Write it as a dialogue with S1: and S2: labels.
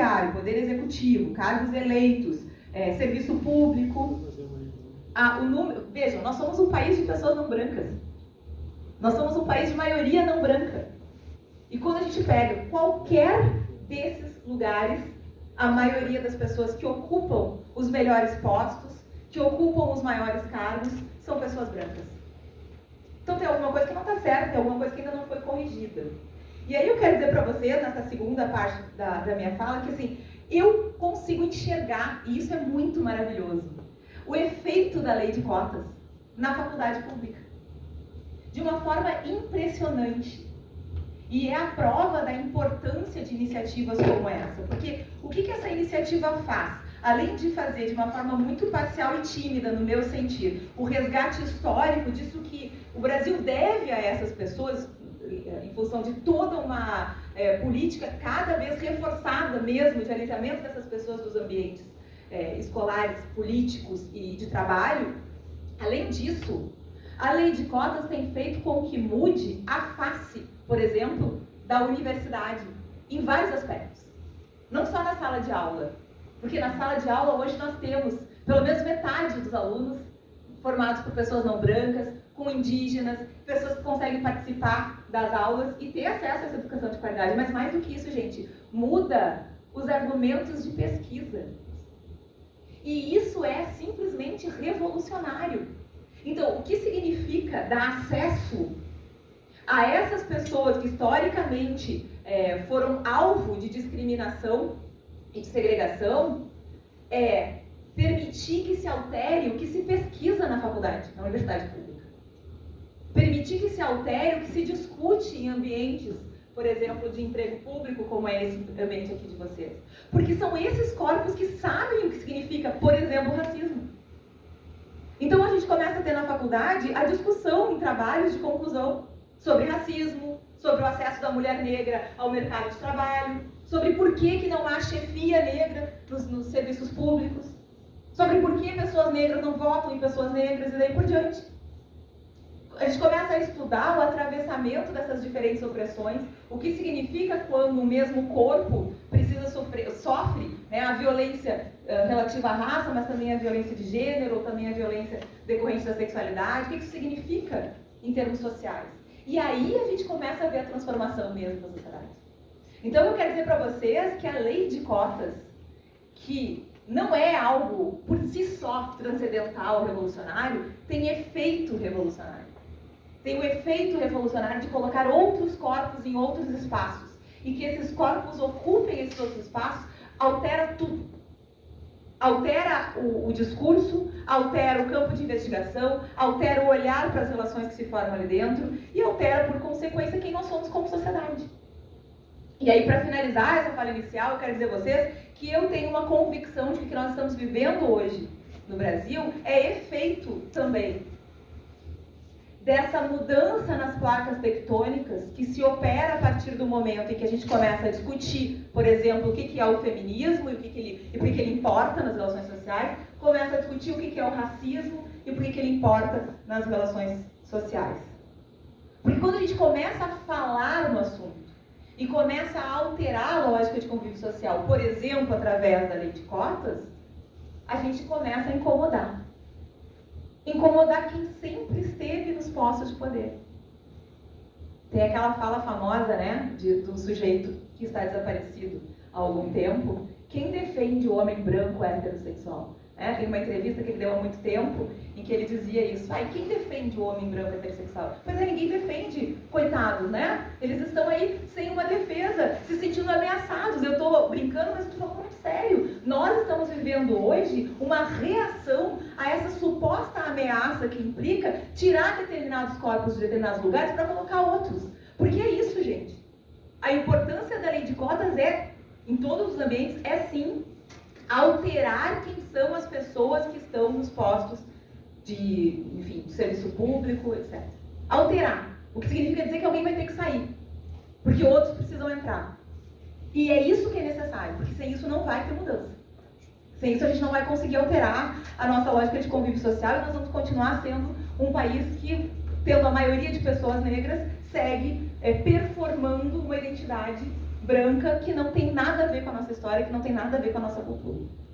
S1: judiciário, poder executivo, cargos eleitos, serviço público. Vejam, nós somos um país de pessoas não brancas. Nós somos um país de maioria não branca. E quando a gente pega qualquer desses lugares, a maioria das pessoas que ocupam os melhores postos, que ocupam os maiores cargos, são pessoas brancas. Então tem alguma coisa que não está certa, tem alguma coisa que ainda não foi corrigida. E aí eu quero dizer para vocês, nessa segunda parte da minha fala, que assim, eu consigo enxergar, e isso é muito maravilhoso, o efeito da lei de cotas na faculdade pública. De uma forma impressionante. E é a prova da importância de iniciativas como essa. Porque o que essa iniciativa faz? Além de fazer de uma forma muito parcial e tímida, no meu sentido, o resgate histórico disso que o Brasil deve a essas pessoas, em função de toda uma política cada vez reforçada mesmo de alinhamento dessas pessoas dos ambientes escolares, políticos e de trabalho. Além disso, a lei de cotas tem feito com que mude a face, por exemplo, da universidade, em vários aspectos. Não só na sala de aula, porque na sala de aula hoje nós temos pelo menos metade dos alunos formados por pessoas não brancas, com indígenas, pessoas que conseguem participar das aulas e ter acesso a essa educação de qualidade. Mas mais do que isso, gente, muda os argumentos de pesquisa. E isso é simplesmente revolucionário. Então, o que significa dar acesso a essas pessoas que historicamente foram alvo de discriminação e de segregação é permitir que se altere o que se pesquisa na faculdade, na universidade pública. Permitir que se altere o que se discute em ambientes, por exemplo, de emprego público, como é esse ambiente aqui de vocês. Porque são esses corpos que sabem o que significa, por exemplo, racismo. Então a gente começa a ter na faculdade a discussão em trabalhos de conclusão sobre racismo, sobre o acesso da mulher negra ao mercado de trabalho, sobre por que não há chefia negra nos serviços públicos, sobre por que pessoas negras não votam em pessoas negras e daí por diante. A gente começa a estudar o atravessamento dessas diferentes opressões, o que significa quando o mesmo corpo sofre a violência relativa à raça, mas também a violência de gênero, ou também a violência decorrente da sexualidade, o que isso significa em termos sociais. E aí a gente começa a ver a transformação mesmo da sociedade. Então eu quero dizer para vocês que a lei de cotas, que não é algo por si só transcendental, revolucionário, tem efeito revolucionário. Tem o efeito revolucionário de colocar outros corpos em outros espaços. E que esses corpos ocupem esses outros espaços, altera tudo. Altera o discurso, altera o campo de investigação, altera o olhar para as relações que se formam ali dentro e altera, por consequência, quem nós somos como sociedade. E aí, para finalizar essa fala inicial, eu quero dizer a vocês que eu tenho uma convicção de que o que nós estamos vivendo hoje no Brasil é efeito também dessa mudança nas placas tectônicas que se opera a partir do momento em que a gente começa a discutir, por exemplo, o que é o feminismo e por que ele importa nas relações sociais, começa a discutir o que é o racismo e por que ele importa nas relações sociais. Porque quando a gente começa a falar no assunto e começa a alterar a lógica de convívio social, por exemplo, através da lei de cotas, a gente começa a incomodar. Incomodar quem sempre esteve nos postos de poder. Tem aquela fala famosa, né, do sujeito que está desaparecido há algum tempo. Quem defende o homem branco heterossexual? Tem uma entrevista que ele deu há muito tempo em que ele dizia isso. Quem defende o homem branco heterossexual? Pois ninguém defende, coitados, né? Eles estão aí sem uma defesa, se sentindo ameaçados. Eu estou brincando, mas estou falando muito sério. Nós estamos vivendo hoje uma reação a essa suposta ameaça que implica tirar determinados corpos de determinados lugares para colocar outros. Porque é isso, gente. A importância da lei de cotas em todos os ambientes, sim, alterar quem são as pessoas que estão nos postos de serviço público, etc. Alterar. O que significa dizer que alguém vai ter que sair, porque outros precisam entrar. E é isso que é necessário, porque sem isso não vai ter mudança. Sem isso a gente não vai conseguir alterar a nossa lógica de convívio social e nós vamos continuar sendo um país que, tendo a maioria de pessoas negras, segue performando uma identidade branca que não tem nada a ver com a nossa história, que não tem nada a ver com a nossa cultura.